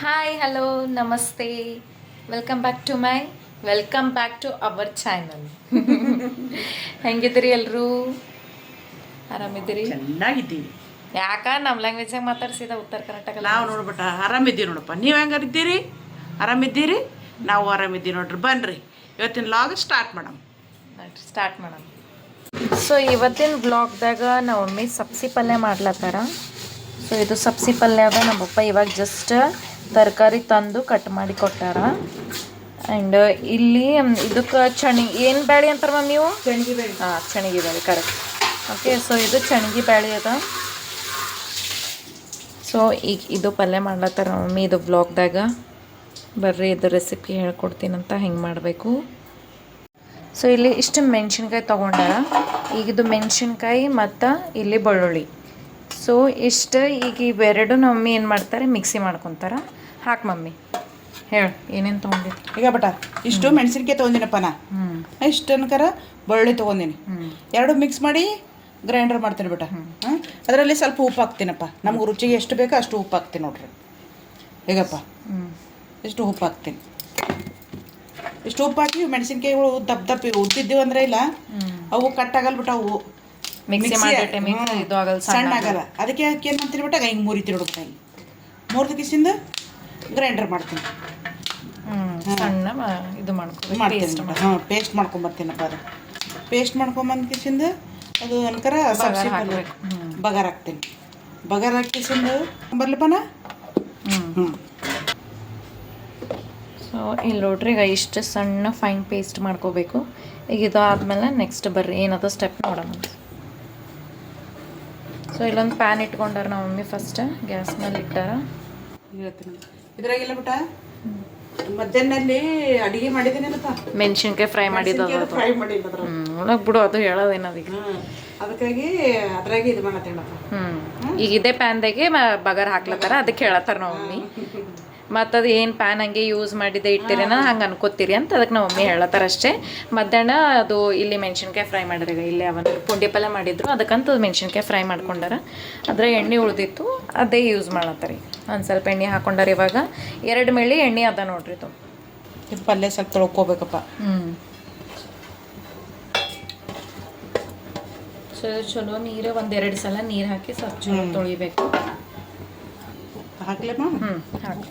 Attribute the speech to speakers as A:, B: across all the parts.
A: Hi hello ನಮಸ್ತೆ welcome back to our channel. ಹೆಂಗಿದ್ದೀರಿ ಎಲ್ಲರೂ? ಆರಾಮಿದ್ದೀರಿ?
B: ಚೆನ್ನಾಗಿದ್ದೀವಿ.
A: ಯಾಕ ನಮ್ಮ ಲ್ಯಾಂಗ್ವೇಜಾಗ ಮಾತಾಡ್ಸಿದ ಉತ್ತರ ಕರ್ನಾಟಕ
B: ನಾವು ನೋಡ್ಬಿಟ್ಟ ಆರಾಮಿದ್ದೀವಿ ನೋಡಪ್ಪ. ನೀವು ಹೆಂಗಾರಿದ್ದೀರಿ? ಆರಾಮಿದ್ದೀರಿ? ನಾವು ಆರಾಮಿದ್ದೀವಿ ನೋಡ್ರಿ. ಬನ್ನಿರಿ ಇವತ್ತಿನ ಲಾಗ್ ಸ್ಟಾರ್ಟ್
A: ಮಾಡೋಣ. ಸೊ ಇವತ್ತಿನ ಬ್ಲಾಗ್ದಾಗ ನಮ್ಮ ಮಮ್ಮಿ ಸಬ್ಸಿ ಪಲ್ಯ ಮಾಡ್ಲತ್ತಾರ. ಸೊ ಇದು ಸಬ್ಸಿ ಪಲ್ಯ ಅದ. ನಮ್ಮಪ್ಪ ಇವಾಗ ಜಸ್ಟ್ ತರಕಾರಿ ತಂದು ಕಟ್ ಮಾಡಿ ಕೊಟ್ಟಾರ. ಆ್ಯಂಡ್ ಇಲ್ಲಿ ಇದಕ್ಕೆ ಏನು ಬ್ಯಾಳಿ ಅಂತಾರೆ ಮ್ಯಾಮ್ ನೀವು?
B: ಚಣಿಗೆ ಬೇಳೆ.
A: ಹಾಂ, ಚಣಿಗೆ ಬ್ಯಾಳಿ, ಕರೆಕ್ಟ್. ಓಕೆ, ಸೊ ಇದು ಚಣಿಗೆ ಬ್ಯಾಳಿ ಅದ. ಸೊ ಈಗ ಇದು ಪಲ್ಯ ಮಾಡ್ಲತ್ತಾರ ಮಮ್ಮಿ ಇದು ಬ್ಲಾಗ್ದಾಗ. ಬರ್ರಿ ಇದು ರೆಸಿಪಿ ಹೇಳ್ಕೊಡ್ತೀನಂತ ಹೆಂಗೆ ಮಾಡಬೇಕು. ಸೊ ಇಲ್ಲಿ ಇಷ್ಟು ಮೆಣಸಿನ್ಕಾಯಿ ತೊಗೊಂಡಾರ. ಈಗಿದು ಮೆಣಸಿನ್ಕಾಯಿ ಮತ್ತು ಇಲ್ಲಿ ಬೆಳ್ಳುಳ್ಳಿ. ಸೊ ಇಷ್ಟು ಈಗ ಇವೆರಡು ನಮ್ಮ ಮಮ್ಮಿ ಏನು ಮಾಡ್ತಾರೆ, ಮಿಕ್ಸಿ ಮಾಡ್ಕೊತಾರ. ಹಾಕಿ ಮಮ್ಮಿ ಹೇಳು ಏನೇನು ತೊಗೊಂಡಿದ್ದಿ
B: ಈಗ ಬಟ ಇಷ್ಟು ಮೆಣಸಿನ್ಕಾಯಿ ತೊಗೊಂಡಿನಪ್ಪ. ನಾ ಇಷ್ಟು ಅನ್ಕರ ಬೆಳ್ಳುಳ್ಳಿ ತೊಗೊಂಡಿನಿ. ಎರಡು ಮಿಕ್ಸ್ ಮಾಡಿ ಗ್ರೈಂಡರ್ ಮಾಡ್ತೀನಿ ಬಿಟ. ಅದರಲ್ಲಿ ಸ್ವಲ್ಪ ಉಪ್ಪು ಹಾಕ್ತೀನಪ್ಪ. ನಮ್ಗೆ ರುಚಿಗೆ ಎಷ್ಟು ಬೇಕೋ ಅಷ್ಟು ಉಪ್ಪು ಹಾಕ್ತೀನಿ ನೋಡ್ರಿ. ಹೇಗಪ್ಪ ಇಷ್ಟು ಉಪ್ಪು ಹಾಕ್ತೀನಿ. ಇಷ್ಟು ಉಪ್ಪು ಹಾಕಿ ಮೆಣಸಿನ್ಕಾಯಿಗಳು ದಪ್ಪ ಉದ್ದಿದ್ದೀವಿ ಅಂದರೆ ಇಲ್ಲ ಅವು ಕಟ್ಟಾಗಲ್ಲ ಬಿಟ್ಟು ಅವು
A: ಮಿಕ್ಸಿ ಮಾಡೋ ಟೈಮಿಗೆ ಇದು ಆಗಲ್ಲ,
B: ಸಣ್ಣ ಆಗಲ್ಲ. ಅದಕ್ಕೆ ಏನು ಮಾಡ್ತೀನಿ ಬಿಟ್ಟಾಗ ಹಿಂಗೆ ಮುರಿತೀನಿ ನೋಡ್ಬಿಟ್ಟ. ಹಿಂಗೆ ಮುರಿದ ಕಿಸಿಂದ ಗ್ರೈಂಡರ್ ಮಾಡ್ತೀನಿ.
A: ಸಣ್ಣ ಇದು
B: ಮಾಡ್ತೀನಿ. ಪೇಸ್ಟ್ ಮಾಡ್ಕೊಂಬರ್ತೀನಪ್ಪ. ಅದು ಪೇಸ್ಟ್ ಮಾಡ್ಕೊಂಬಂದು ಕಿಸಿಂದ ಅದು ಅನ್ಕರ ಸಬ್ಸಿ ಬಗಾರ್ ಹಾಕ್ತೀನಿ. ಬಗಾರ್ ಹಾಕಿ ಕಿಸಿಂದ ಬರ್ಲಿಪ್ಪನ.
A: ಸೊ ಇಲ್ಲಿ ನೋಡ್ರಿ ಈಗ ಇಷ್ಟು ಸಣ್ಣ ಫೈನ್ ಪೇಸ್ಟ್ ಮಾಡ್ಕೋಬೇಕು. ಈಗ ಇದು ಆದಮೇಲೆ ನೆಕ್ಸ್ಟ್ ಬರ್ರಿ ಏನದ ಸ್ಟೆಪ್ ನೋಡೋಣ. ಸೊ ಇಲ್ಲೊಂದು ಪ್ಯಾನ್ ಇಟ್ಕೊಂಡಾರ ನಮ್ಮ ಮಮ್ಮಿ. ಫಸ್ಟ್ ಗ್ಯಾಸ್ ಮೇಲೆ ಇಟ್ಟಾರ.
B: ಇದ್ರಾಗೆಲ್ಲ ಬಿಟ್ಟ ಮಧ್ಯಾಹ್ನಲ್ಲಿ ಅಡಿಗೆ ಮಾಡಿದ್ದೀನಪ್ಪ.
A: ಮೆಣಸಿನ್ಕಾಯಿ ಫ್ರೈ ಮಾಡಿದ್ದು
B: ಫ್ರೈ ಮಾಡಿಲ್ಲ
A: ಒಳಗೆ ಬಿಡು, ಅದು ಹೇಳೋದೇನದೀಗ.
B: ಅದಕ್ಕಾಗಿ ಅದ್ರಾಗೆ ಇದು ಮಾಡತ್ತೇನಪ್ಪ.
A: ಈಗ ಇದೇ ಪ್ಯಾನ್ದಾಗೆ ಬಗಾರ್ ಹಾಕ್ಲತ್ತಾರ. ಅದಕ್ಕೆ ಹೇಳತ್ತಾರ ನಮ್ಮ ಮಮ್ಮಿ. ಮತ್ತು ಅದು ಏನು ಪ್ಯಾನ್ ಹಂಗೆ ಯೂಸ್ ಮಾಡಿದೆ ಇಟ್ಟಿರೇನ ಹಂಗೆ ಅನ್ಕೋತೀರಿ ಅಂತ ಅದಕ್ಕೆ ನಮ್ಮ ಮಮ್ಮಿ ಹೇಳತ್ತಾರ ಅಷ್ಟೇ. ಮಧ್ಯಾಹ್ನ ಅದು ಇಲ್ಲಿ ಮೆಣಸಿನ್ಕಾಯಿ ಫ್ರೈ ಮಾಡ್ರಿ. ಈಗ ಇಲ್ಲಿ ಅವನು ಪುಂಡಿ ಪಲ್ಯ ಮಾಡಿದ್ರು, ಅದಕ್ಕಂತ ಮೆಣಸಿನ್ಕಾಯಿ ಫ್ರೈ ಮಾಡ್ಕೊಂಡಾರ. ಅದ್ರ ಎಣ್ಣೆ ಉಳಿದಿತ್ತು, ಅದೇ ಯೂಸ್ ಮಾಡತ್ತಾರೆ. ಈಗ ಒಂದು ಸ್ವಲ್ಪ ಎಣ್ಣೆ ಹಾಕೊಂಡಾರ. ಇವಾಗ 2 ಮಿಲಿ ಎಣ್ಣೆ ಅದ ನೋಡ್ರಿ.
B: ಇದು ಪಲ್ಯ ಸ್ವಲ್ಪ ತೊಳ್ಕೊಬೇಕಪ್ಪ.
A: ಚಲೋ ನೀರು 1-2 ಸಲ ನೀರು ಹಾಕಿ ಸ್ವಲ್ಪ ಚಲೋ ತೊಳಿಬೇಕು.
B: ಹಾಕ್ಲಮ್ಮ.
A: ಹಾಕಿ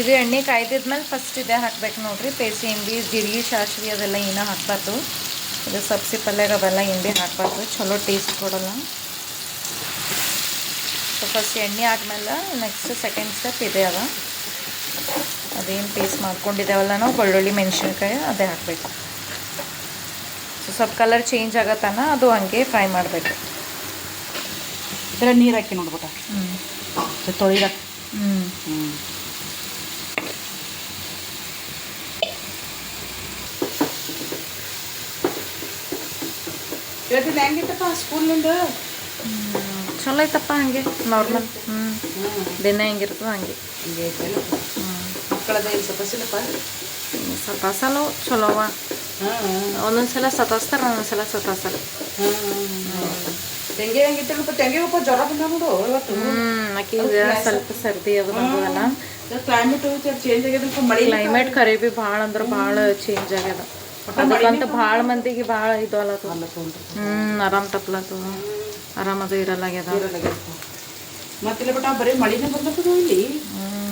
A: ಇದು ಎಣ್ಣೆ ಕಾಯ್ದಿದ್ಮೇಲೆ ಫಸ್ಟ್ ಇದೇ ಹಾಕ್ಬೇಕು ನೋಡ್ರಿ. ಪೇಸಿ ಹಿಂಡಿ, ಜೀರಿಗೆ, ಸಾಸಿವೆ ಅದೆಲ್ಲ ಏನೋ ಹಾಕ್ಬಾರ್ದು. ಇದು ಸಬ್ಸಿ ಪಲ್ಯಾಗ ಅವೆಲ್ಲ ಹಿಂಡಿ ಹಾಕ್ಬಾರ್ದು, ಚಲೋ ಟೇಸ್ಟ್ ಕೊಡೋಲ್ಲ. ಸೊ ಫಸ್ಟ್ ಎಣ್ಣೆ ಆದ್ಮೇಲೆ ನೆಕ್ಸ್ಟ್ ಸೆಕೆಂಡ್ ಸ್ಟೆಪ್ ಇದೆ ಅದ. ಅದೇನು ಪೇಸ್ಟ್ ಮಾಡ್ಕೊಂಡಿದ್ದೇವಲ್ಲ ನಾವು ಬೆಳ್ಳುಳ್ಳಿ ಮೆಣಸಿನ್ಕಾಯಿ ಅದೇ ಹಾಕಬೇಕು. ಸೊ ಸ್ವಲ್ಪ ಕಲರ್ ಚೇಂಜ್ ಆಗತ್ತಾನ ಅದು ಹಂಗೆ ಫ್ರೈ ಮಾಡಬೇಕು.
B: ಇದರ ನೀರು ಹಾಕಿ ನೋಡ್ಬಿಟ್ಟ ತೊಳಿದ. ಇವತ್ತಿನ ಹೆಂಗಿತ್ತಪ್ಪ ಸ್ಕೂಲಿಂದ?
A: ಚಲೋ ಐತಪ್ಪ. ಹಂಗೆ ನಾರ್ಮಲ್ ದಿನ ಹೆಂಗಿರ್ತದೆ ಹಂಗೆ.
B: ಮಕ್ಕಳದ ಏನು ಸತಾಸಿಲ್ಲಪ್ಪ?
A: ಸತಾಸಲು ಚಲೋವ. ಒಂದೊಂದ್ಸಲ ಸತಾಸ್ತಾರೆ, ಒಂದೊಂದ್ಸಲ ಸತಾಸಲ್ಲ.
B: ತೆಂಗೆ ಹೆಂಗಿತ್ತಪ್ಪ? ತೆಂಗೆಗಪ್ಪ ಜ್ವರ ಬಂದ ನೋಡು ಇವತ್ತು.
A: ಆಕಿಗೆ ಸ್ವಲ್ಪ ಸರ್ದಿ ಅದು ಬಂದದಲ್ಲ.
B: Climate change ಆಗ್ಯದಪ್ಪ. ಮಳೆ
A: ಕ್ಲೈಮೇಟ್ ಖರೆ ಭೀ ಭಾಳ ಅಂದ್ರೆ ಭಾಳ ಚೇಂಜ್ ಆಗ್ಯದ. ಅದಕ್ಕಂತ ಭಾಳ ಮಂದಿಗೆ ಭಾಳ ಇದು ಅಲ್ಲದು. ಆರಾಮ್ ತಪ್ಲತ್ತು, ಆರಾಮದು ಇರಲ್ಲಾಗ್ಯದ.
B: ಮತ್ತಿಲ್ಲ ಬಟ್ ಬರೀ ಮಳಿನೇ ಬರ್ಲತ್ತದ ಇಲ್ಲಿ.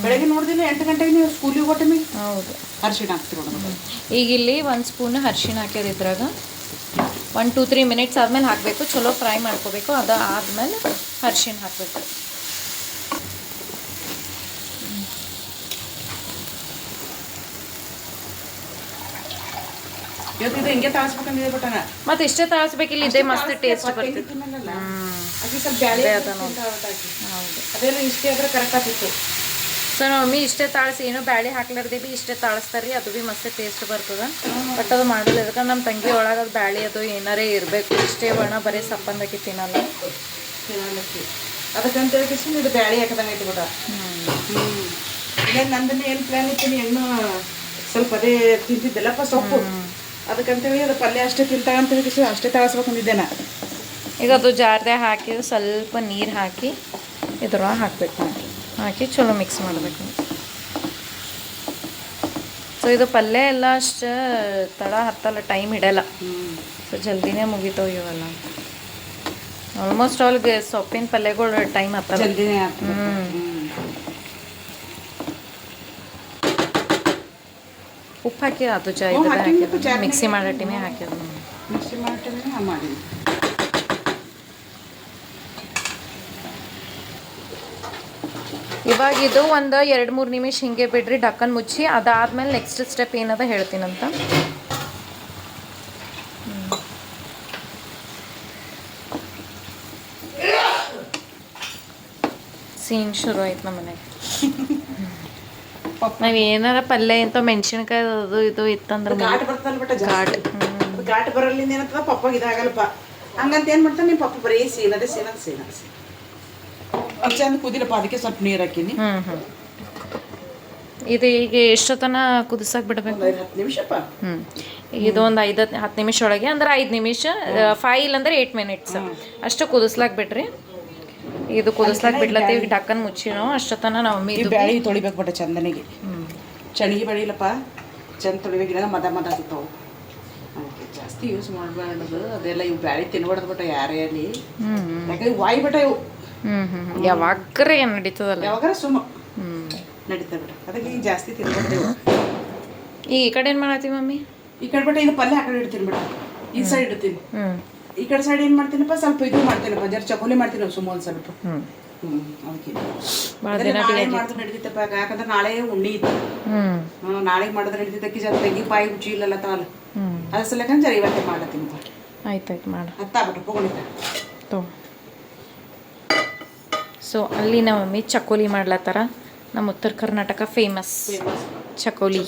B: ಬೆಳಗ್ಗೆ ನೋಡಿದಿಲ್ಲ 8 ಗಂಟೆಗೆ ನೀವು ಸ್ಕೂಲಿಗೆ ಹೋಗಿ ಟೈಮಿಗೆ.
A: ಹೌದು,
B: ಅರಿಶಿಣ ಹಾಕ್ತೀವಿ ನೋಡೋಣ.
A: ಈಗ ಇಲ್ಲಿ 1 ಸ್ಪೂನ್ ಅರಿಶಿಣ ಹಾಕ್ಯಾರ. ಇದ್ರಾಗ 1-2-3 ಮಿನಿಟ್ಸ್ ಆದ್ಮೇಲೆ ಹಾಕಬೇಕು. ಚಲೋ ಫ್ರೈ ಮಾಡ್ಕೋಬೇಕು. ಅದು ಆದ್ಮೇಲೆ ಅರಿಶಿಣ ಹಾಕಬೇಕು.
B: ಇವತ್ತು ಇದು ಹಿಂಗೆ ತಾಳಿಸ್ಬೇಕಂದಿದೆ ಬಟ್
A: ಮತ್ತೆ ಇಷ್ಟೇ ತಾಳಿಸ್ಬೇಕಿಲ್ಲ, ಇದೇ ಮಸ್ತ್ ಟೇಸ್ಟ್ ಬರ್ತೈತಿ.
B: ಅದೇ ಸ್ವಲ್ಪ ಬ್ಯಾಳೆ
A: ಹೌದು,
B: ಅದೆಲ್ಲ ಇಷ್ಟೇ ಆದ್ರೆ ಕರೆಕ್ಟ್ ಆಗ್ತಿತ್ತು.
A: ಸೊ ನಮ್ಮ ಮಮ್ಮಿ ಇಷ್ಟೇ ತಾಳಿಸಿ ಏನೋ ಬ್ಯಾಳೆ ಹಾಕ್ಲಾರ್ದೆ ಭೀ ಇಷ್ಟೇ ತಾಳಿಸ್ತಾರೆ ರೀ. ಅದು ಭೀ ಮಸ್ತ್ ಟೇಸ್ಟ್ ಬರ್ತದೆ. ಬಟ್ ಅದು ಮಾಡೋದು ಯಾಕಂದ್ರೆ ನಮ್ಮ ತಂಗಿ ಒಳಗೆ ಅದು ಬ್ಯಾಳೆ ಅದು ಏನಾರೇ ಇರಬೇಕು. ಇಷ್ಟೇ ಒಣ ಬರೀ ಸಪ್ಪಂದಾಕಿ ತಿನ್ನಲ್ಲ.
B: ಅದಕ್ಕಂತೇಳಿ ಇದು ಬ್ಯಾಳೆ ಹಾಕದಂಗೆ ಐತಿ ಬಿಡ. ಇಲ್ಲ ನಂದನ್ನ ಏನು ಪ್ಲ್ಯಾನ್ ಇತ್ತು, ಹೆಣ್ಣು ಸ್ವಲ್ಪ ಅದೇ ತಿಂತಿದ್ದೆಲ್ಲಪ್ಪ ಸೊಪ್ಪು. ಅದಕ್ಕಂತೇಳಿ ಅದು ಪಲ್ಯ ಅಷ್ಟೇ ತಿಂತಾಗಂತೇಳಿ ಅಷ್ಟೇ ತಾಳಿಸ್ಬೇಕು ಅಂದಿದ್ದೆ ನಾ.
A: ಈಗ ಅದು ಜಾರ್ದಾಗ ಹಾಕಿ ಸ್ವಲ್ಪ ನೀರು ಹಾಕಿ ಇದ್ರೊಳಗೆ ಹಾಕ್ಬೇಕು ನೋಡಿ, ಹಾಕಿ ಚಲೋ ಮಿಕ್ಸ್ ಮಾಡಬೇಕು. ಸೊ ಇದು ಪಲ್ಯ ಎಲ್ಲ ಅಷ್ಟು ತಡ ಹತ್ತಲ್ಲ, ಟೈಮ್ ಇಡಲ್ಲ. ಸೊ ಜಲ್ದಿನೇ ಮುಗಿತಾವೆ ಇವೆಲ್ಲ. ಆಲ್ಮೋಸ್ಟ್ ಆಲ್ಗೆ ಸೊಪ್ಪಿನ ಪಲ್ಯಗಳು ಟೈಮ್ ಹತ್ತಲ್ಲ.
B: ಜಲ್ದಿನೇ
A: ಉಪ್ಪು ಹಾಕಿ ಅದು ಮಿಕ್ಸಿ ಮಾಡೋ ಟೈಮೇ ಹಾಕಿದ್ರು.
B: ಮಿಕ್ಸಿ ಮಾಡಿ ಮಾಡಿ
A: ಇವಾಗ ಇದು ಒಂದು 2-3 ನಿಮಿಷ ಹಿಂಗೆ ಬಿಡ್ರಿ, ಡಕ್ಕನ್ ಮುಚ್ಚಿ. ಅದಾದ್ಮೇಲೆ ನೆಕ್ಸ್ಟ್ ಸ್ಟೆಪ್ ಏನದ ಹೇಳ್ತೀನಂತ. ಸೀನ್ ಶುರು ಆಯ್ತು ನಮ್ಮ ಮನೆಗೆ. ನಾವು ಏನಾರ ಪಲ್ಯ ಇಂಥ ಮೆಣಸಿನ್ಕಾಯಿ ಅದು ಇದು ಇತ್ತಂದ್ರೆ
B: ಘಾಟ್ ಬರ್ತಲ್ಲ ಬಟ್
A: ಘಾಟ್
B: ಘಾಟ್ ಬರಲಿಂದ ಏನಂತದ ಪಪ್ಪಗೆ ಇದಾಗಲ್ಲಪ್ಪ. ಹಂಗಂತ ಏನು ಮಾಡ್ತಾನೆ ನಿಮ್ಮ ಪಪ್ಪ ಬರೀ ಸೀನದೆ ಚಂದ ಕುದಿಲಪ್ಪ. ಅದಕ್ಕೆ ಸ್ವಲ್ಪ ನೀರು ಹಾಕಿನಿ.
A: ಇದು ಈಗ ಎಷ್ಟೊತ್ತನ ಕುದಿಸಕ್ ಬಿಡ್ಬೇಕು?
B: 10 ನಿಮಿಷಪ್ಪ.
A: ಇದು ಒಂದು 5-10 ನಿಮಿಷ ಒಳಗೆ, ಅಂದ್ರೆ 5 ನಿಮಿಷ, 5 ಇಲ್ಲಂದ್ರೆ 8 ಮಿನಿಟ್ಸ್ ಅಷ್ಟು ಕುದಿಸ್ಲಾಕ್ ಬಿಡ್ರಿ. ಇದು ಕುದಿಸ್ಲಾಕ್ ಬಿಡ್ಲತ್ತೀವಿ, ಡಕ್ಕನ್ ಮುಚ್ಚಿ ನಾವು ಅಷ್ಟೊತ್ತನ ನಾವು
B: ಬ್ಯಾಳಿ ತೊಳಿಬೇಕು ಬಟ್ ಚಂದನಿಗೆ. ಚಣಿಗೆ ಬೆಳಿಲಪ್ಪ, ಚಂದ ತೊಳಿಬೇಕಿಲ್ಲ ಮದ ಸಿಗ್ತಾವು. ಜಾಸ್ತಿ ಯೂಸ್ ಮಾಡಬಾರ್ದು ಅದೆಲ್ಲ. ಇವು ಬ್ಯಾಳಿ ತಿನ್ಬಾರ್ದು ಬಟ್ ಯಾರೇ ಅಲ್ಲಿ, ಯಾಕಂದ್ರೆ ವಾಯ್ ಬಟ ಇವು.
A: ಯಾವಾಗ್ರೆ ಏನು ನಡೀತದಲ್ಲ,
B: ಯಾವಾಗಾರ ಸುಮ್ಮ ನಡೀತದೆ ಬಿಡ. ಅದಕ್ಕೆ ಈಗ ಜಾಸ್ತಿ ತಿನ್ಬಾರ್ದು.
A: ಈ ಕಡೆ ಏನು ಮಾಡತ್ತೀವಿ ಮಮ್ಮಿ?
B: ಈ ಕಡೆ ಬಿಟ್ಟು ಇದು ಪಲ್ಯ ಆ ಕಡೆ ಇಡ್ತೀನಿ ಬಿಡ, ಈ ಸೈಡ್ ಇಡ್ತೀನಿ. ಈ ಕಡೆ ಸೈಡ್ ಏನು ಮಾಡ್ತೀನಪ್ಪ, ಸ್ವಲ್ಪ ಇದು ಮಾಡ್ತೀನಪ್ಪ, ಜರ ಚಕೋಲಿ ಮಾಡ್ತೀನಿ ನಾವು ಸುಮ್ಮ ಒಂದು ಸ್ವಲ್ಪ. ಅದಕ್ಕೆ ನಾಳೆ ಮಾಡಿದ್ರೆ ನಡೀತೈತಪ್ಪ. ಯಾಕಂದ್ರೆ ನಾಳೆ ಉಂಡಿ ಇತ್ತು. ನಾಳೆಗೆ ಮಾಡಿದ್ರೆ ನಡೀತೈತಿ. ಜರ ತೆಗಿ ಪಾಯಿ ರುಚಿ ಇಲ್ಲಲ್ಲ ತಾಲ, ಅದ್ರ ಸಲಕಂದ್ರೆ ಜರ ಇವತ್ತೇ ಮಾಡತ್ತೀನಿ.
A: ಆಯ್ತಾಯ್ತು ಮಾಡ
B: ಹತ್ತಾಗ್ಬಿಟ್ಟು ಪೊಗಳಿತ
A: ತೋ. ಸೊ ಅಲ್ಲಿ ನಮ್ಮ ಮಮ್ಮಿ ಚಕೋಲಿ ಮಾಡ್ಲತ್ತಾರ. ನಮ್ಮ ಉತ್ತರ ಕರ್ನಾಟಕ ಫೇಮಸ್ ಚಕೋಲಿ.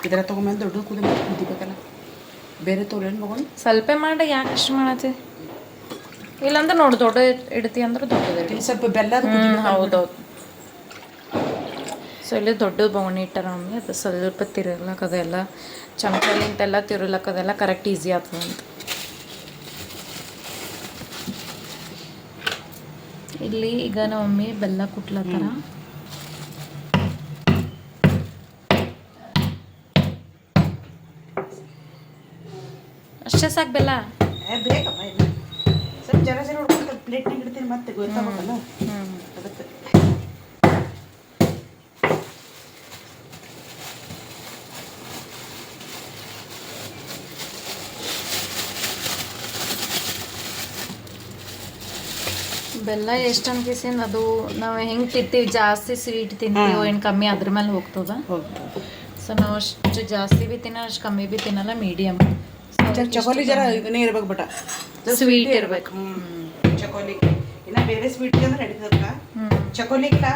B: ಇದರ ತಗೊಂಬಂದು ದೊಡ್ಡ ಕುದಿಬೇಕಲ್ಲ, ಬೇರೆ ತೋಲೇನು ಮಗಳು
A: ಸ್ವಲ್ಪ ಮಾಡಿ ಯಾಕೆ ಇಷ್ಟು ಮಾಡತ್ತಿ? ಇಲ್ಲಾಂದ್ರೆ ನೋಡಿ ದೊಡ್ಡ ಇಡ್ತಿ ಅಂದ್ರೆ ದೊಡ್ಡದು
B: ಸ್ವಲ್ಪ ಬೆಲ್ಲ.
A: ಹೌದೌದು. ಸೊ ಇಲ್ಲಿ ದೊಡ್ಡದು ಬೊಗಣಿ ಇಟ್ಟಾರ ಮಮ್ಮಿ. ಅದು ಸ್ವಲ್ಪ ತಿರುಗ್ಲಕ್ಕ ಅದೆಲ್ಲ ಚಮಚಲಿಂತೆಲ್ಲ ತಿರುಗ್ಲಕ್ಕ ಅದೆಲ್ಲ ಕರೆಕ್ಟ್ ಈಸಿ ಆಗ್ತದೆ ಅಂತ. ಇಲ್ಲಿ ಈಗ ನಮ್ಮ ಮಮ್ಮಿ ಬೆಲ್ಲ ಕುಟ್ಲತ್ತಾರ. ಅಷ್ಟೇ ಸಾಕು ಬೆಲ್ಲ?
B: ಬೇಕಪ್ಪ. ಸ್ವಲ್ಪ ಜರ ಹೊಡ್ಕೊಂಡು ಪ್ಲೇಟ್ನಾಗ ಇಡ್ತೀನಿ ಮತ್ತೆ ಗೊತ್ತಾಗಲ್ಲ ಅದಕ್ಕೆ.
A: ಬೆಲ್ಲ ಎಷ್ಟು ಅನ್ಕಿಸಿಂದ ಅದು ನಾವು ಹೆಂಗೆ ತಿಂತೀವಿ, ಜಾಸ್ತಿ ಸ್ವೀಟ್ ತಿಂತೀವೋ ಏನು ಕಮ್ಮಿ ಅದ್ರ ಮೇಲೆ ಹೋಗ್ತದ. ಸೊ ನಾವು ಅಷ್ಟು ಜಾಸ್ತಿ ಭೀ ತಿನ್ನಲ್ಲ, ಅಷ್ಟು ಕಮ್ಮಿ ಭೀ ತಿನ್ನಲ್ಲ, ಮೀಡಿಯಮ್.
B: ಚಕೋಲಿ ಜರ ಇದನ್ನೇ ಇರ್ಬೇಕು ಬಟ,
A: ಸ್ವೀಟ್ ಇರ್ಬೇಕು.
B: ಚಕೋಲಿ ಇನ್ನ ಬೇರೆ ಸ್ವೀಟ್ ಅಂದ್ರೆ ನಡೀತದಕ್ಕ. ಚಕೋಲಿಗಿಲ್ಲ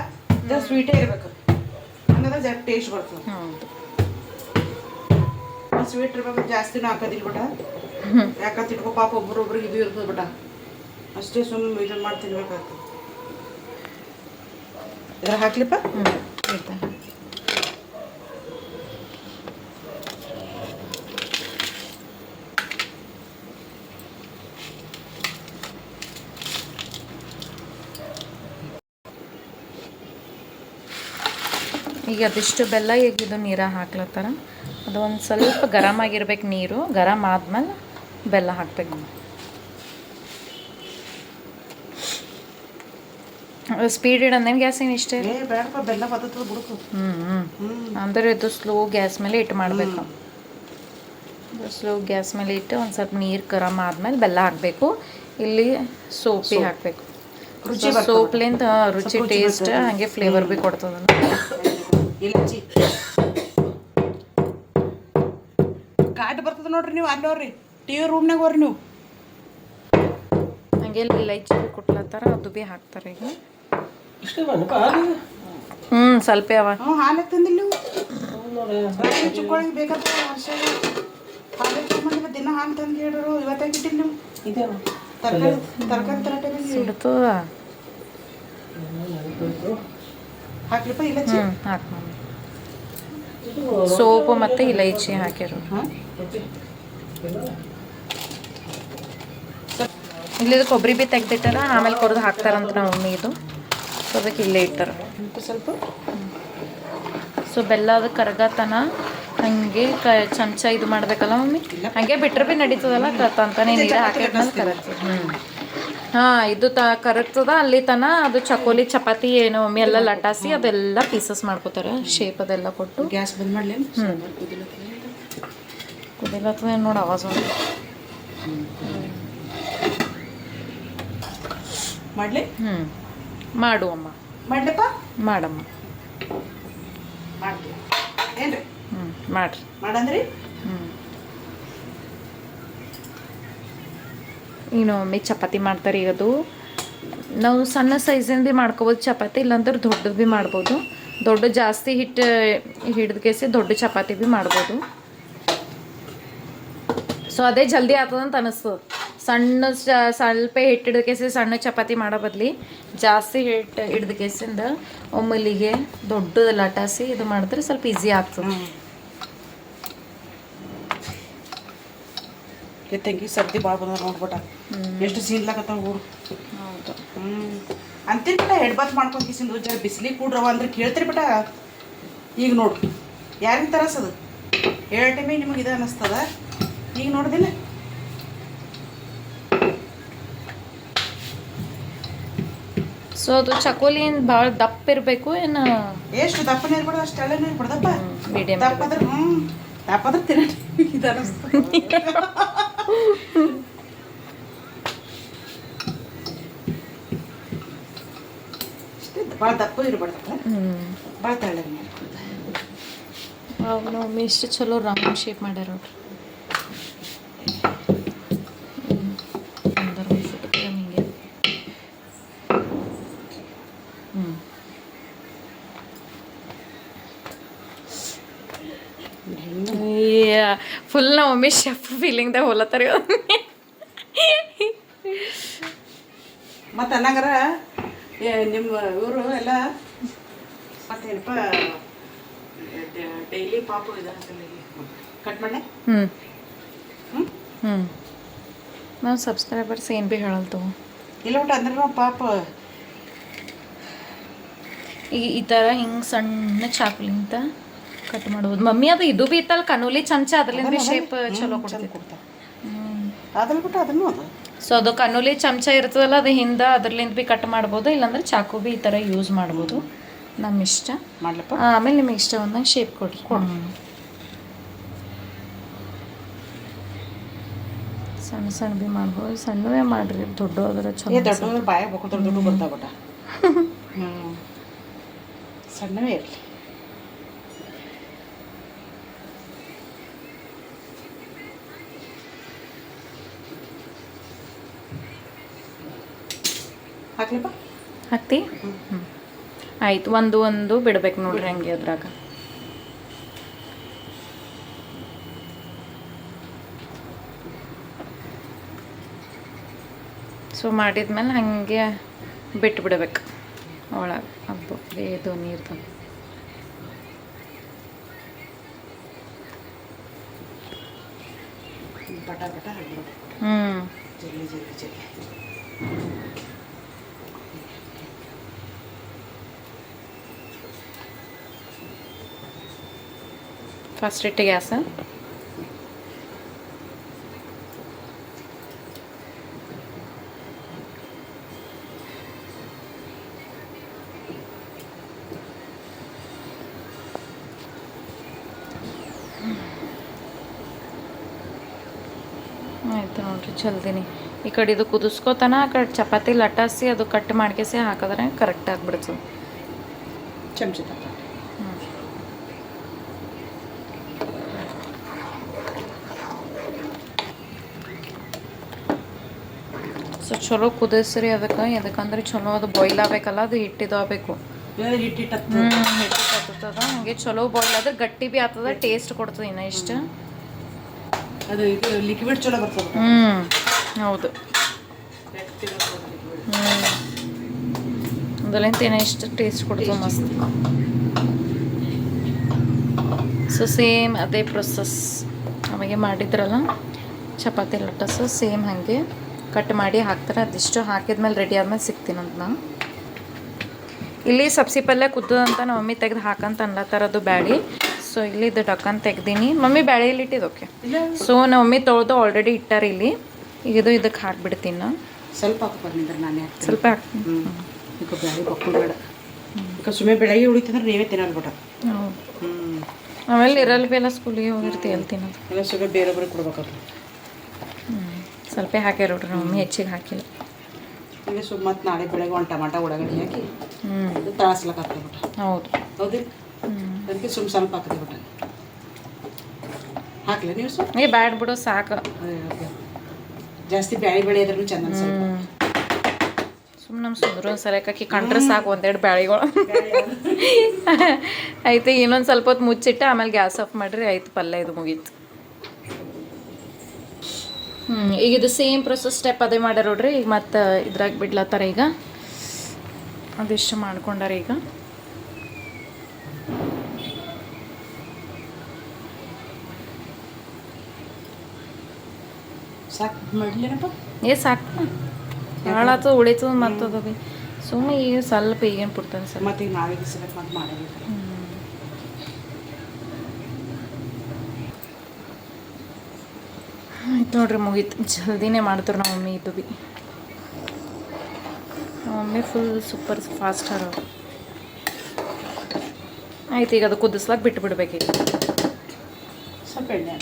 B: ಸ್ವೀಟೇ ಇರ್ಬೇಕು, ಹಂಗಂದ್ರೆ ಜರ ಟೇಸ್ಟ್ ಬರ್ತದೆ. ಸ್ವೀಟ್ ಇರ್ಬೇಕು, ಜಾಸ್ತಿನೂ ಹಾಕೋದಿಲ್ಲ ಬಟ. ಯಾಕಂತ ಇಟ್ಕೋ ಪಾಪ ಒಬ್ರೊಬ್ರಿಗೆ ಇದು ಇರ್ತದೆ ಬಟ. ಅಷ್ಟೇ ಸುಮ್ಮನೆ ಇದನ್ನು ಮಾಡಿ ತಿನ್ಬೇಕಾಗ್ತದೆ. ಇದ್ರ ಹಾಕ್ಲಿಪ್ಪ.
A: ಈಗ ಅದಿಷ್ಟು ಬೆಲ್ಲ ಈಗ ಇದು ನೀರ ಹಾಕ್ಲತ್ತಾರ. ಅದು ಒಂದು ಸ್ವಲ್ಪ ಗರಮ್ ಆಗಿರ್ಬೇಕು ನೀರು. ಗರಮ್ ಆದ್ಮೇಲೆ ಬೆಲ್ಲ ಹಾಕಬೇಕು. ಸ್ಪೀಡ್ ಇಡಂದೇನು ಗ್ಯಾಸ್ ಏನು ಇಷ್ಟೇ?
B: ಬೇಡಪ್ಪ, ಬೆಲ್ಲ ಬರ್ತದೆ ಬಿಡುಕು.
A: ಅಂದ್ರೆ ಇದು ಸ್ಲೋ ಗ್ಯಾಸ್ ಮೇಲೆ ಇಟ್ಟು ಮಾಡಬೇಕು. ಸ್ಲೋ ಗ್ಯಾಸ್ ಮೇಲೆ ಇಟ್ಟು ಒಂದು ಸ್ವಲ್ಪ ನೀರು ಗರಮ್ ಆದ್ಮೇಲೆ ಬೆಲ್ಲ ಹಾಕಬೇಕು. ಇಲ್ಲಿ ಸೋಪಿ ಹಾಕಬೇಕು. ಸೋಪ್ಲಿಂದ ರುಚಿ ಟೇಸ್ಟ್ ಹಾಗೆ ಫ್ಲೇವರ್ ಭೀ ಕೊಡ್ತದಲ್ಲ.
B: ಇಲಚ್ಚಿ ಘಾಟ್ ಬರ್ತದೆ ನೋಡ್ರಿ. ನೀವು ಅಲ್ಲಿ ಹೋಗ್ರಿ, ಟಿವಿ ರೂಮ್ನಾಗ ಹೋಗ್ರಿ ನೀವು.
A: ಹಂಗೆ ಇಲೈಚಿ ಭೀ ಕೊಟ್ಲತ್ತಾರ, ಅದು ಭೀ ಹಾಕ್ತಾರೆ ಈಗ. ಸ್ವಲ್ಪ ಅವ.
B: ಹಾಲು ತಂದಿಲ್ಲ ನೀವು? ಚಿಕ್ಕೋಳಿಗೆ ಬೇಕಂತ ವರ್ಷ ಹಾಲು ತೊಗೊಂಡು ದಿನ ಹಾಲು ತಂದು ಹೇಳಿದ್ರು. ಇವತ್ತಾಗ ಇಟ್ಟಿಲ್ಲ ನೀವು? ತರಕಾರಿ ತರಟೆ
A: ಸುಡ್ತದ.
B: ಹಾಕ್ಲಿಪ್ಪ ಇಲಚ್ಚಿ?
A: ಹಾಕಿ ಸೋಪು ಮತ್ತು ಇಲೈಚಿ ಹಾಕಿರೋದು.
B: ಹಾಂ
A: ಇಲ್ಲಿದು ಕೊಬ್ಬರಿ ಬಿ ತೆಗ್ದಿಟ್ಟಾರ, ಆಮೇಲೆ ಕೊರ್ದು ಹಾಕ್ತಾರಂತ ನಮ್ಮ ಮಮ್ಮಿ ಇದು. ಸೊ ಅದಕ್ಕೆ ಇಲ್ಲೇ ಇಟ್ಟಾರ.
B: ಸ್ವಲ್ಪ
A: ಸೊ ಬೆಲ್ಲ ಅದು ಕರಗತನ ಹಾಗೆ ಚಮಚ ಇದು ಮಾಡಬೇಕಲ್ಲ ಮಮ್ಮಿ, ಹಾಗೆ ಬಿಟ್ರೆ ಭೀ ನಡೀತದಲ್ಲ, ತಂತಾನೆ ನೀರು ಹಾಕಿದ್ಮೇಲೆ ಕರಗ್ತದೆ. ಹಾಂ, ಇದು ಕರಗ್ತದ ಅಲ್ಲಿ ತನ ಅದು ಚಕೋಲಿ ಚಪಾತಿ ಏನು ಮಮ್ಮಿ ಎಲ್ಲ ಲಟಾಸಿ ಅದೆಲ್ಲ ಪೀಸಸ್ ಮಾಡ್ಕೋತಾರೆ, ಶೇಪ್ ಅದೆಲ್ಲ ಕೊಟ್ಟು.
B: ಗ್ಯಾಸ್ ಬಂದ್ ಮಾಡಲಿ.
A: ಕುದಿಲತ್ತದ ನೋಡಿ ಆವಾಜ್
B: ಮಾಡಲಿ.
A: ಮಾಡು ಅಮ್ಮ,
B: ಮಾಡ್ಲಪ್ಪ,
A: ಮಾಡಮ್ಮ.
B: ಮಾಡ್ಲಿ ಏನ್ರಿ?
A: ಮಾಡ್ರಿ.
B: ಮಾಡಂದ್ರಿ.
A: ಇನ್ನು ಮಮ್ಮಿ ಚಪಾತಿ ಮಾಡ್ತಾರೆ. ಈಗ ಅದು ನಾವು ಸಣ್ಣ ಸೈಜಿಂದ ಭೀ ಮಾಡ್ಕೋಬೋದು ಚಪಾತಿ, ಇಲ್ಲಾಂದ್ರೆ ದೊಡ್ಡದು ಭೀ ಮಾಡ್ಬೋದು. ದೊಡ್ಡ ಜಾಸ್ತಿ ಹಿಟ್ಟು ಹಿಡಿದು ಕೇಸಿ ದೊಡ್ಡ ಚಪಾತಿ ಭೀ ಮಾಡ್ಬೋದು. ಸೊ ಅದೇ ಜಲ್ದಿ ಆಗ್ತದಂತ ಅನಿಸ್ತದೆ. ಸಣ್ಣ ಸ್ವಲ್ಪ ಹಿಟ್ಟು ಹಿಡಿದು ಕೇಸಿ ಸಣ್ಣ ಚಪಾತಿ ಮಾಡೋ ಬದಲಿ ಜಾಸ್ತಿ ಹಿಟ್ಟು ಹಿಡಿದು ಕೇಸಿಂದ ಒಮ್ಮಲಿಗೆ ದೊಡ್ಡದು ಲಟಾಸಿ ಇದು ಮಾಡಿದ್ರೆ ಸ್ವಲ್ಪ ಈಸಿ ಆಗ್ತದೆ.
B: ತೆಂಗಿ ಸರ್ದಿ ಭಾಳ ಬಂದ ನೋಡ್ಬಿಟ್ಟ, ಎಷ್ಟು ಸೀನ್ಲಾಕತ್ತಾವ ಹೂಡು.
A: ಹೌದು.
B: ಅಂತಿರ್ಬಿಟ್ಟ ಹೆಡ್ಬಾತ್ ಮಾಡ್ಕೊಂಡು ಕಿಸಿಂದು ಜರ ಬಿಸಿಲಿಗೆ ಕೂಡ್ರವ ಅಂದ್ರೆ ಕೇಳ್ತೀರಿ ಬಿಟ್ಟ. ಈಗ ನೋಡು ಯಾರಿನ ತರಸದು ಹೇಳೋ ಟೈಮಿಗೆ ನಿಮಗೆ ಇದು ಅನ್ನಿಸ್ತದ. ಈಗ ನೋಡ್ದಿಲ್ಲ
A: ಸೊ ಅದು ಚಕೋಲಿ ಏನು ಭಾಳ ದಪ್ಪ ಇರಬೇಕು ಏನು?
B: ಎಷ್ಟು ದಪ್ಪನೇ ಇರ್ಬಿಡ ಅಷ್ಟು ಎಳ್ಳೆನೇ ಇರ್ಬಿಡದಪ್ಪ.
A: ಮೀಡಿಯಮ್
B: ದಪ್ಪ ಆದ್ರೆ ದಪ್ಪ ಆದ್ರೆ ತಿನ್ನೋದು ಇದು ಅನ್ನಿಸ್ತದೆ. ಭಾಳ ದಪ್ಪ ಇರ್ಬಾರ್ದಪ್ಪ, ಭಾಳ ತೆಳ್ಳಗೆ.
A: ನಾವು ಇಷ್ಟು ಚಲೋ ರೌಂಡ್ ಶೇಪ್ ಮಾಡ್ಯಾರ ನೋಡ್ರಿ. ಹಿಂಗೆ ಫುಲ್ ನಾವು ಮಮ್ಮಿ ಶೆಫ್ ಫೀಲಿಂಗ್ದಾಗ ಹೋಲತ್ತಾರ.
B: ಮತ್ತು ಅನ್ನಂಗಾರ ನಿಮ್ಮ ಇವರು ಎಲ್ಲ ಮತ್ತೇನಪ್ಪ ಡೈಲಿ ಪಾಪು ಇದು ಕಟ್ ಮಾಡಿ.
A: ನಾವು ಸಬ್ಸ್ಕ್ರೈಬರ್ಸ್ ಏನು ಭೀ ಹೇಳಲ್ತು
B: ಇಲ್ಲ ಬಿಟ್ಟು ಅಂದ್ರೆ ನಾವು ಪಾಪ
A: ಈಗ ಈ ಥರ ಹಿಂಗೆ ಸಣ್ಣ ಚಾಕುಲಿಂತ ಕಟ್ ಮಾಡ್ಬೋದು ಮಮ್ಮಿ. ಅದು ಇದು ಭೀ ಇತ್ತಲ್ಲ ಕನೂಲಿ ಚಮಚ, ಅದ್ರಲ್ಲಿಂದ ಭೀ ಶೇಪ್ ಚಲೋ ಕೊಡ್ತಾರೆ.
B: ಅದ್ರಲ್ಲಿ ಬಿಟ್ಟು ಅದನ್ನು ಅದು
A: ಸೊ ಅದು ಕನೂಲಿ ಚಮಚ ಇರ್ತದಲ್ಲ, ಅದು ಹಿಂದೆ ಅದ್ರಲ್ಲಿಂದ ಭೀ ಕಟ್ ಮಾಡ್ಬೋದು, ಇಲ್ಲಾಂದ್ರೆ ಚಾಕು ಭೀ ಈ ಥರ ಯೂಸ್ ಮಾಡ್ಬೋದು, ನಮ್ಮ ಇಷ್ಟ.
B: ಮಾಡ್ಲಪ್ಪ.
A: ಆಮೇಲೆ ನಿಮಗೆ ಇಷ್ಟ ಬಂದಂಗೆ ಶೇಪ್ ಕೊಡ್ರಿ. ಸಣ್ಣ ಸಣ್ಣ ಭೀ ಮಾಡ್ಬೋದು, ಸಣ್ಣವೇ ಮಾಡ್ರಿ, ದೊಡ್ಡ ಅದರ ಚಲೋ.
B: ದೊಡ್ಡ ಬಾಯ ಬೇಕು, ದೊಡ್ಡ ದೊಡ್ಡ ಬರ್ತಾವ ಬಟ. ಸಣ್ಣವೇ ಇರಲಿ. ಹಾಕ್ಲಪ್ಪ.
A: ಹಾಕ್ತಿ? ಆಯ್ತು. ಒಂದು ಬಿಡ್ಬೇಕು ನೋಡ್ರಿ ಹಂಗೆ ಅದ್ರಾಗ. ಸೊ ಮಾಡಿದ್ಮೇಲೆ ಹಾಗೆ ಬಿಟ್ಟು ಬಿಡ್ಬೇಕು ಒಳಗೆ ಹಬ್ಬ ಇದು ನೀರು ತಂದು.
B: ಬಟ ಬಟ ಹಾಕ್ಬಿಡ್ಬೇಕು. ಜಲ್ದಿ ಜಲ್ದಿ ಜಲ್ದಿ.
A: ಫಸ್ಟ್ ಇಟ್ಟು ಗ್ಯಾಸ್. ಆಯ್ತು ನೋಡ್ರಿ ಜಲ್ದಿನಿ. ಈ ಕಡೆ ಇದು ಕುದಿಸ್ಕೋತಾನ, ಆ ಕಡೆ ಚಪಾತಿ ಲಟಾಸಿ ಅದು ಕಟ್ ಮಾಡ್ಕೇಸಿ ಹಾಕಿದ್ರೆ ಕರೆಕ್ಟ್ ಆಗಿಬಿಡ್ತದೆ.
B: ಚಮಚ
A: ಸೊ ಚಲೋ ಕುದಿಸ್ರಿ ಅದಕ್ಕೆ. ಎದಕ್ಕಂದ್ರೆ ಚಲೋ ಅದು ಬಾಯ್ಲ್ ಆಗಬೇಕಲ್ಲ, ಅದು ಹಿಟ್ಟಿದು ಆಗಬೇಕು.
B: ಹಿಟ್ಟಿಟ್ಟು
A: ಹತ್ತದ ಹಾಗೆ ಚಲೋ ಬಾಯ್ಲ್ ಆದ್ರೆ ಗಟ್ಟಿ ಭೀ ಆಗ್ತದ, ಟೇಸ್ಟ್ ಕೊಡ್ತದೆ ಇನ್ನ ಇಷ್ಟ.
B: ಅದು ಇದು ಲಿಕ್ವಿಡ್ ಚಲೋ ಬರ್ತದೆ.
A: ಹೌದು. ಅದರಿಂದ ಏನೋ ಇಷ್ಟು ಟೇಸ್ಟ್ ಕೊಡ್ತದೆ ಮಸ್ತ್. ಸೊ ಸೇಮ್ ಅದೇ ಪ್ರೊಸೆಸ್ ಅವಾಗೆ ಮಾಡಿದ್ರಲ್ಲ ಚಪಾತಿ ಲಟ್ಟಸು ಸೇಮ್ ಹಾಗೆ ಕಟ್ ಮಾಡಿ ಹಾಕ್ತಾರೆ. ಅದಿಷ್ಟು ಹಾಕಿದ್ಮೇಲೆ ರೆಡಿ ಆದ್ಮೇಲೆ ಸಿಗ್ತೀನಂತ ನಾ ಇಲ್ಲಿ ಸಬ್ಸಿ ಪಲ್ಯ ಕುದ್ದದಂತ ನಮ್ಮ ಮಮ್ಮಿ ತೆಗೆದು ಹಾಕಂತ ಅನ್ಲತ್ತಾರದು ಬ್ಯಾಳಿ. ಸೊ ಇಲ್ಲಿ ಇದು ಡಕ್ಕನ್ ತೆಗ್ದೀನಿ. ಮಮ್ಮಿ ಬ್ಯಾಳಿ ಇಲ್ಲಿ ಇಟ್ಟಿದ್ದು ಓಕೆ. ಸೊ ನಮ್ಮ ಮಮ್ಮಿ ತೊಳೆದು ಆಲ್ರೆಡಿ ಇಟ್ಟಾರ ಇಲ್ಲಿ. ಈಗ ಇದಕ್ಕೆ ಹಾಕ್ಬಿಡ್ತೀನಿ ನಾ.
B: ಸ್ವಲ್ಪ ಹಾಕ್ಬಾರ್ದು ನಾನೇ ಹಾಕ್ತೀನಿ.
A: ಸ್ವಲ್ಪ ಹಾಕ್ತೀನಿ.
B: ಈಗ ಬ್ಯಾಳಿ ಬಕ್ಕೊಳ್ಬೇಡ. ಈಗ ಸುಮ್ಮನೆ ಬೆಳಗ್ಗೆ ಉಳಿತಂದ್ರೆ ನೀವೇ ತಿನ್ನಲ್ಬಿಡ.
A: ಹೌದು. ಆಮೇಲೆ ಇರಲ್ ಬೇಲ ಸ್ಕೂಲಿಗೆ ಹೋಗಿರ್ತೀವಿ ಅಲ್ಲಿ ತಿನ್ನೋದು.
B: ಎಲ್ಲ ಸುಮ್ಮನೆ ಬೇರೊಬ್ಬರಿಗೆ ಕೊಡ್ಬೇಕಲ್ಲ.
A: ಸ್ವಲ್ಪ ಹಾಕ್ಯಾರ ನೋಡ್ರಿ ನಮ್ಮ ಮಮ್ಮಿ ಹೆಚ್ಚಿಗೆ ಹಾಕಿಲ್ಲ.
B: ಈಗ ಸುಮ್ಮ ಮತ್ತು ನಾಳೆ ಬೆಳಗ್ಗೆ ಒಂದು ಟಮಾಟ ಉಳ್ಳಾಗಡ್ಡಿ ಹಾಕಿ ತಾಳಿಸ್ಲಕ್ಕೆ ಹಾಕ್ತೇಬಿಟ್ಟ.
A: ಹೌದು
B: ಹೌದು. ಅದಕ್ಕೆ ಸ್ವಲ್ಪ ಹಾಕ್ತೇಬಿಟ್ಟ. ಹಾಕ್ಲಿ ನೀವು
A: ಏ ಬ್ಯಾಡ್ ಬಿಡು ಸಾಕು.
B: ಜಾಸ್ತಿ ಬ್ಯಾಳಿ ಅದ್ರೂ ಚಂದ ಅನ್ಸಲ್ಲ.
A: ಸುಮ್ಮನೆ ನಮ್ಮ ಸುಂದ್ರ ಸಲಕ್ಕೆ ಕಂಡ್ರೆ ಸಾಕು ಒಂದೆರಡು ಬ್ಯಾಳಿಗಳು ಆಯ್ತು. ಇನ್ನೊಂದು ಸ್ವಲ್ಪ ಹೊತ್ತು ಮುಚ್ಚಿಟ್ಟು ಆಮೇಲೆ ಗ್ಯಾಸ್ ಆಫ್ ಮಾಡಿರಿ ಆಯ್ತು. ಪಲ್ಯ ಇದು ಮುಗೀತು. ಈಗ ಇದು ಸೇಮ್ ಪ್ರೊಸೆಸ್ ಸ್ಟೆಪ್ ಅದೇ ಮಾಡ್ಯಾರ ನೋಡ್ರಿ. ಈಗ ಮತ್ತು ಇದ್ರಾಗ ಬಿಡ್ಲತ್ತಾರ. ಈಗ ಅದಿಷ್ಟು ಮಾಡ್ಕೊಂಡಾರ. ಈಗ
B: ಸಾಕು ಮಾಡಲೇನಪ್ಪ.
A: ಸಾಕು ಹಾಳಾತು ಉಳಿತು ಮತ್ತದು ಭೀ ಸುಮ್ಮನೆ ಈಗ ಸ್ವಲ್ಪ ಈಗೇನು ಪುಡ್ತಾನೆ ಸರ್.
B: ಮತ್ತೆ ಈಗ ನಾಳೆ ದಿವಸ ಮತ್ತೆ ಮಾಡಬೇಕು.
A: ಆಯ್ತು ನೋಡ್ರಿ ಮುಗೀತು. ಜಲ್ದಿನೇ ಮಾಡ್ತಾರೆ ನಮ್ಮ ಮಮ್ಮಿ. ಇದು ಭೀ ನಮ್ಮ ಮಮ್ಮಿ ಫುಲ್ ಸೂಪರ್ ಫಾಸ್ಟ್ ಹರ. ಆಯ್ತು ಈಗ ಅದು ಕುದಿಸ್ಲಾಕ ಬಿಟ್ಟು ಬಿಡ್ಬೇಕೀಗ.
B: ಸ್ವಲ್ಪ ಎಣ್ಣೆ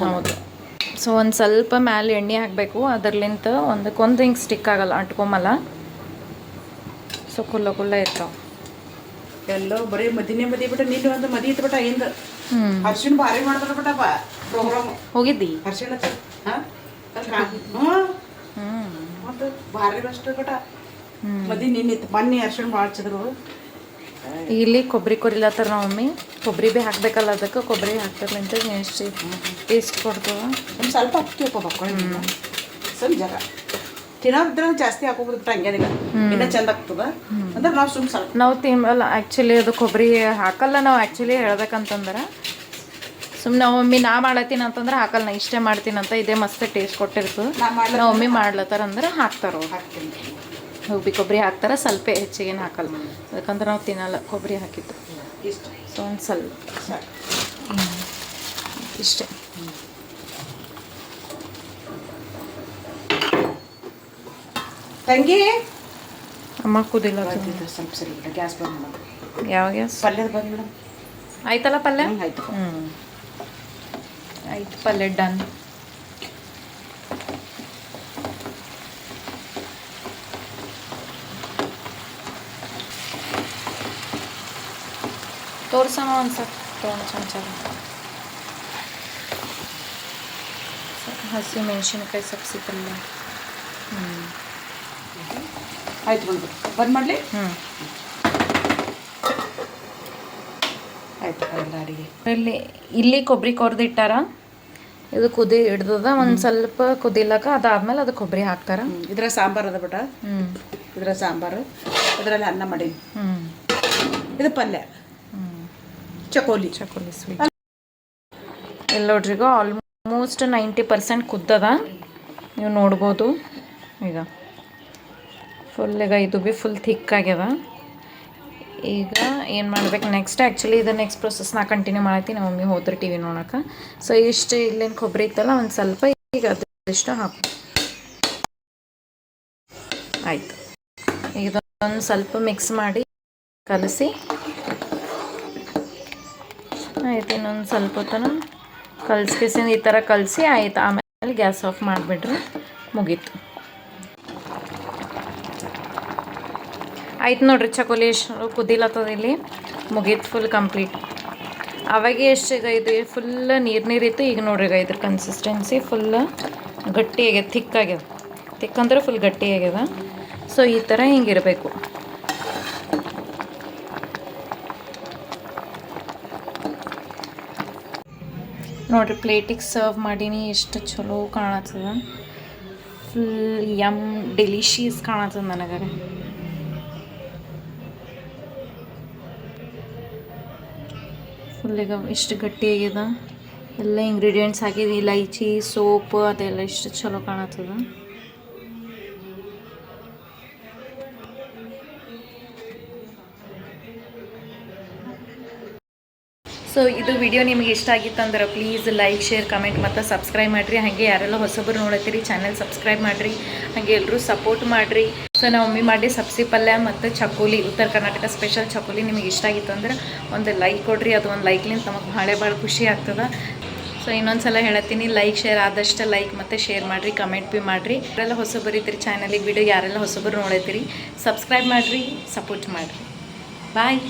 A: ಹೌದು. ಸೊ ಒಂದು ಸ್ವಲ್ಪ ಮ್ಯಾಲೆ ಎಣ್ಣೆ ಹಾಕಬೇಕು. ಅದರ್ಲಿಂತ ಒಂದಕ್ಕೊಂದು ಹಿಂಗೆ ಸ್ಟಿಕ್ ಆಗಲ್ಲ, ಅಂಟ್ಕೊಂಬಲ್ಲ. ಸೊ ಕುಲ್ಲ ಇರ್ತಾವೆ.
B: ಎಲ್ಲೋ ಬರೀ ಮದಿನೇ ಬಿಟ್ಟ. ನಿನ್ನ ಒಂದು ಮದಿ ಇತ್ತು ಬಿಟ್ಟ. ಹಿಂದೆ ಅರ್ಶಿಣ ಭಾರಿ ಮಾಡ್ತಾರ ಬಿಟ್ಟಪ್ಪ ಪ್ರೋಗ್ರಾಮ್.
A: ಹೋಗಿದ್ದಿ
B: ಅರ್ಶಿಣ ಮತ್ತು ಭಾರಿ ಅಷ್ಟು ಬಿಟ್ಟ. ಮದಿ ನಿನ್ನಿತ್ತು ಮೊನ್ನೆ ಅರ್ಶಿಣ ಮಾಡ್ಸಿದ್ರು.
A: ಇಲ್ಲಿ ಕೊಬ್ಬರಿ ಕೊರಿಲತ್ತಾರ ನಮ್ಮ ಮಮ್ಮಿ. ಕೊಬ್ಬರಿ ಭೀ ಹಾಕ್ಬೇಕಲ್ಲ, ಅದಕ್ಕೆ ಕೊಬ್ಬರಿ ಹಾಕ್ತಾರಂತ ಎಷ್ಟು ಟೇಸ್ಟ್ ಕೊಡ್ತವ.
B: ಒಂದು ಸ್ವಲ್ಪ ಹಾಕ್ತೀವಪ್ಪ ಬಕ್ಕೊಳ್ಳಿ. ಸ್ವಲ್ಪ ಜರ ತಿನ್ನೋದ್ರ ಜಾಸ್ತಿ ಹಾಕೋಬೋದು ಹಂಗೇನಿಲ್ಲ. ಇನ್ನೂ ಚಂದ ಆಗ್ತದ ಅಂದ್ರೆ ನಾವು ಸ್ವಲ್ಪ
A: ನಾವು ತಿನ್ನಲ್ಲ ಆ್ಯಕ್ಚುಲಿ. ಅದು ಕೊಬ್ಬರಿ ಹಾಕಲ್ಲ ನಾವು ಆ್ಯಕ್ಚುಲಿ ಹೇಳ್ಬೇಕಂತಂದ್ರೆ. ಸುಮ್ಮನೆ ನಾವು ಮಮ್ಮಿ ನಾ ಮಾಡತ್ತೀನಿ ಅಂತಂದ್ರೆ ಹಾಕಲ್ಲ. ನಾ ಇಷ್ಟೇ ಮಾಡ್ತೀನಿ ಅಂತ ಇದೇ ಮಸ್ತ್ ಟೇಸ್ಟ್ ಕೊಟ್ಟಿರ್ತದೆ. ನಾವು ಮಮ್ಮಿ ಮಾಡ್ಲತ್ತಾರ ಅಂದ್ರೆ ಹಾಕ್ತಾರ.
B: ಹಾಕ್ತೀನಿ.
A: ಹೋಗಿ ಕೊಬ್ಬರಿ ಹಾಕ್ತಾರೆ. ಸ್ವಲ್ಪ ಹೆಚ್ಚಿಗೇನು ಹಾಕಲ್ಲ. ಯಾಕಂದ್ರೆ ನಾವು ತಿನ್ನಲ್ಲ ಕೊಬ್ಬರಿ ಹಾಕಿದ್ದು.
B: ಇಷ್ಟ.
A: ಸೊ ಒಂದು ಸ್ವಲ್ಪ ಇಷ್ಟೇ.
B: ತಂಗಿ
A: ಅಮ್ಮ ಕುದಿಲ್ಲ
B: ಸ್ವಲ್ಪ ಸರಿ ಬಿಡ. ಗ್ಯಾಸ್ ಬಂದ್ ಮೇಡಮ್.
A: ಯಾವ ಗ್ಯಾಸ್?
B: ಪಲ್ಯದ ಬಂದ್ ಮೇಡಮ್.
A: ಆಯ್ತಲ್ಲ ಪಲ್ಯ?
B: ಆಯ್ತು.
A: ಆಯ್ತು ಪಲ್ಯ ಡನ್. ತೋರ್ಸೋಣ ಒಂದು ಸ್ವಲ್ಪ ತೊಗೊಂಡು ಚಮಚ. ಹಸಿ ಮೆಣಸಿನ್ಕಾಯಿ ಸಬ್ಸಿ ಪಲ್ಯ.
B: ಆಯ್ತು ಬಂದ್ ಮಾಡಲಿ. ಆಯ್ತು ಎಲ್ಲ ಅಡಿಗೆ.
A: ಇಲ್ಲಿ ಕೊಬ್ಬರಿ ಕೊರ್ದಿಟ್ಟಾರ. ಇದು ಕುದಿ ಹಿಡ್ದದ. ಒಂದು ಸ್ವಲ್ಪ ಕುದಿಲಕ್ಕ ಅದಾದ್ಮೇಲೆ ಅದು ಕೊಬ್ಬರಿ ಹಾಕ್ತಾರ.
B: ಇದ್ರ ಸಾಂಬಾರು ಅದ ಬಿಟ್ಟ. ಇದ್ರ ಸಾಂಬಾರು. ಇದರಲ್ಲಿ ಅನ್ನ ಮಾಡೀನಿ. ಇದು ಪಲ್ಯ ಚಕೋಲಿ
A: ಸ್ವೀಟ್. ಎಲ್ಲೋಡ್ರಿಗೂ ಆಲ್ಮೋಸ್ಟ್ 90% ಕುದ್ದದ. ನೀವು ನೋಡ್ಬೋದು. ಈಗ ಫುಲ್ ಈಗ ಇದು ಭೀ ಫುಲ್ ಥಿಕ್ ಆಗ್ಯದ. ಈಗ ಏನು ಮಾಡ್ಬೇಕು ನೆಕ್ಸ್ಟ್? ಆ್ಯಕ್ಚುಲಿ ಇದು ನೆಕ್ಸ್ಟ್ ಪ್ರೊಸೆಸ್ ನಾ ಕಂಟಿನ್ಯೂ ಮಾಡತ್ತೀನಿ. ನಮ್ಮ ಮಮ್ಮಿ ಹೋದ್ರೆ ಟಿ ವಿ ನೋಡೋಕೆ. ಸೊ ಇಷ್ಟು ಇಲ್ಲೇನು ಕೊಬ್ಬರಿ ಇತ್ತಲ್ಲ ಒಂದು ಸ್ವಲ್ಪ ಈಗ ಅದಿಷ್ಟು ಹಾಕು. ಆಯಿತು. ಈಗ ಇದೊಂದು ಸ್ವಲ್ಪ ಮಿಕ್ಸ್ ಮಾಡಿ ಕಲಸಿ ಆಯ್ತು. ಇನ್ನೊಂದು ಸ್ವಲ್ಪ ಹೊತ್ತನ ಕಲ್ಸ್ಕಿಸಿಂದ ಈ ಥರ ಕಲಸಿ ಆಯ್ತು. ಆಮೇಲೆ ಗ್ಯಾಸ್ ಆಫ್ ಮಾಡಿಬಿಟ್ರೆ ಮುಗೀತು. ಆಯ್ತು ನೋಡ್ರಿ. ಚಕೋಲಿ ಎಷ್ಟು ಕುದಿಲತ್ತದ ಇಲ್ಲಿ. ಮುಗೀತು ಫುಲ್ ಕಂಪ್ಲೀಟ್. ಅವಾಗ ಎಷ್ಟು ಈಗ ಇದು ಫುಲ್ ನೀರಿತ್ತು. ಈಗ ನೋಡ್ರಿ ಈಗ ಇದ್ರ ಕನ್ಸಿಸ್ಟೆನ್ಸಿ ಫುಲ್ ಗಟ್ಟಿ ಆಗ್ಯದ. ಥಿಕ್ ಆಗ್ಯದ. ಥಿಕ್ ಅಂದ್ರೆ ಫುಲ್ ಗಟ್ಟಿ ಆಗ್ಯದ. ಸೊ ಈ ಥರ ಹಿಂಗಿರಬೇಕು. ನೋಡ್ರಿ ಪ್ಲೇಟಿಗೆ ಸರ್ವ್ ಮಾಡೀನಿ. ಎಷ್ಟು ಚಲೋ ಕಾಣತ್ತದ. ಫುಲ್ ಯಮ್ ಡೆಲಿಷಿಯಸ್ ಕಾಣತ್ತದ ನನಗಾರೆ. ಫುಲ್ ಈಗ ಇಷ್ಟು ಗಟ್ಟಿಯಾಗ್ಯದ ಎಲ್ಲ ಇಂಗ್ರೀಡಿಯೆಂಟ್ಸ್ ಹಾಕಿದ ಇಲೈಚಿ ಸೋಪ್ ಅದೆಲ್ಲ ಇಷ್ಟು ಚಲೋ ಕಾಣತ್ತದ ಸೊ ಇದು ವಿಡಿಯೋ ನಿಮಗೆ ಇಷ್ಟ ಆಗಿತ್ತಂದ್ರೆ ಪ್ಲೀಸ್ ಲೈಕ್ ಶೇರ್ ಕಮೆಂಟ್ ಮತ್ತು ಸಬ್ಸ್ಕ್ರೈಬ್ ಮಾಡಿರಿ ಹಾಗೆ ಯಾರೆಲ್ಲ ಹೊಸಬರು ನೋಡತ್ತೀರಿ ಚಾನಲ್ ಸಬ್ಸ್ಕ್ರೈಬ್ ಮಾಡಿರಿ ಹಾಗೆ ಎಲ್ಲರೂ ಸಪೋರ್ಟ್ ಮಾಡಿರಿ ಸೊ ನಾವು ಮಮ್ಮಿ ಮಾಡಿ ಸಬ್ಸಿ ಪಲ್ಯ ಮತ್ತು ಚಕೋಲಿ ಉತ್ತರ ಕರ್ನಾಟಕ ಸ್ಪೆಷಲ್ ಚಕೋಲಿ ನಿಮಗೆ ಇಷ್ಟ ಆಗಿತ್ತು ಅಂದ್ರೆ ಒಂದು ಲೈಕ್ ಕೊಡ್ರಿ ಅದು ಒಂದು ಲೈಕ್ಲಿಂದ ನಮಗೆ ಭಾಳ ಖುಷಿ ಆಗ್ತದೆ ಸೊ ಇನ್ನೊಂದು ಸಲ ಹೇಳತ್ತೀನಿ ಲೈಕ್ ಶೇರ್ ಆದಷ್ಟು ಲೈಕ್ ಮತ್ತು ಶೇರ್ ಮಾಡಿರಿ ಕಮೆಂಟ್ ಭೀ ಮಾಡಿರಿ ಯಾರೆಲ್ಲ ಹೊಸಬರು ಇದ್ರಿ ಚಾನಲಿಗೆ ವಿಡಿಯೋ ಯಾರೆಲ್ಲ ಹೊಸಬರು ನೋಡತ್ತೀರಿ ಸಬ್ಸ್ಕ್ರೈಬ್ ಮಾಡಿರಿ ಸಪೋರ್ಟ್ ಮಾಡಿರಿ ಬಾಯ್